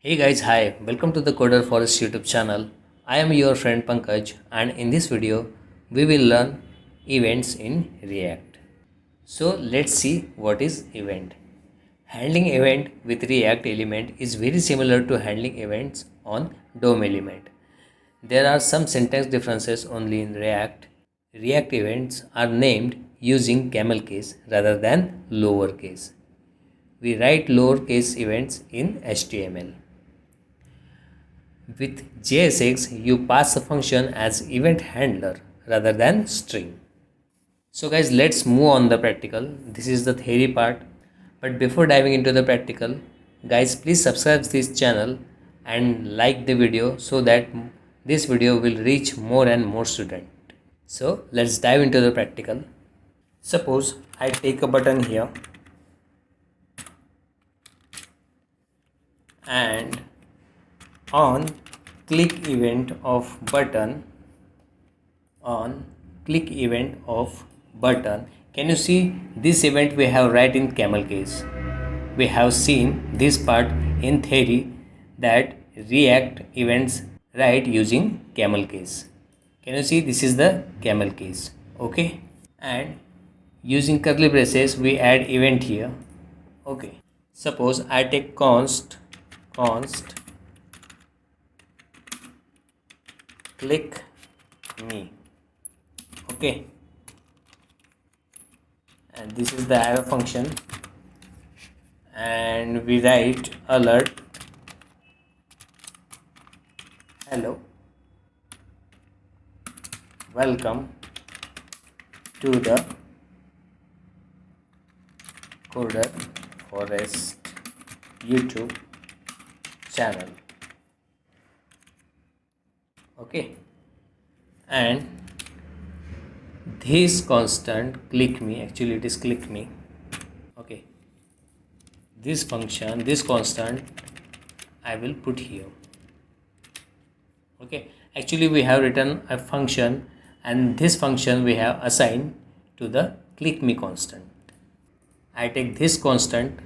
Hey guys, hi, welcome to the Coder Forest YouTube channel. I am your friend Pankaj, and in this video we will learn events in React. So let's see what is event. Handling event with React element is very similar to handling events on DOM element. There are some syntax differences only in React. React events are named using camelCase rather than lowercase. We write lowercase events in HTML. With JSX, you pass a function as event handler rather than string. So guys, let's move on the practical. This is the theory part. But before diving into the practical, guys, please subscribe this channel and like the video so that this video will reach more and more students. So let's dive into the practical. Suppose I take a button here and on click event of button can you see this event we have write in camel case. We have seen this part in theory that React events write using camel case. Can you see this is the camel case? Okay, and using curly braces we add event here. Okay, suppose I take const click me. Okay, and this is the arrow function, and we write alert hello, welcome to the Coder Forest YouTube channel. Okay, and this constant click me, actually it is click me. Okay, this function, this constant I will put here. Okay, actually we have written a function and this function we have assigned to the click me constant. I take this constant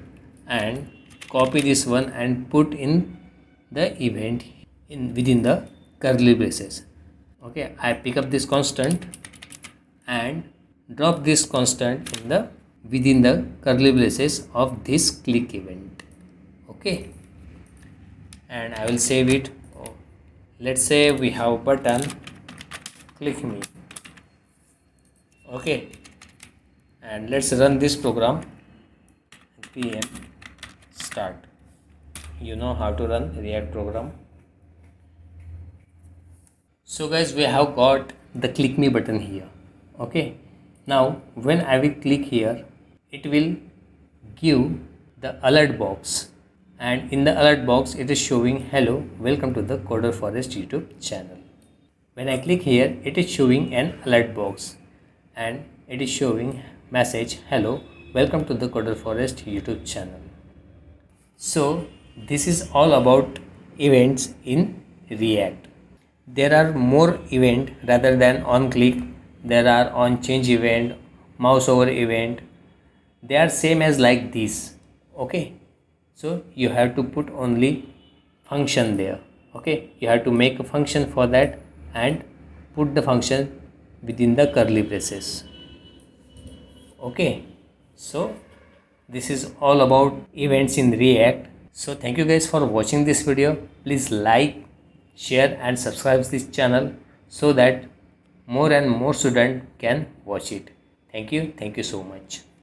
and copy this one and put in the event within the curly braces. Okay, I pick up this constant and drop this constant in the within the curly braces of this click event. Okay, and I will save it. Let's say we have button click me. Okay, and let's run this program. PM start. You know how to run React program. So guys, we have got the click me button here. Okay, now when I will click here, it will give the alert box, and in the alert box it is showing hello, welcome to the Coder Forest YouTube channel. When I click here, it is showing an alert box and it is showing message hello, welcome to the Coder Forest YouTube channel. So this is all about events in React. There are more event rather than on click. There are on change event, mouse over event. They are same as like this. Okay, so you have to put only function there. Okay, you have to make a function for that and put the function within the curly braces. Okay, so this is all about events in React. So thank you guys for watching this video. Please like, share and subscribe this channel so that more and more students can watch it. Thank you so much.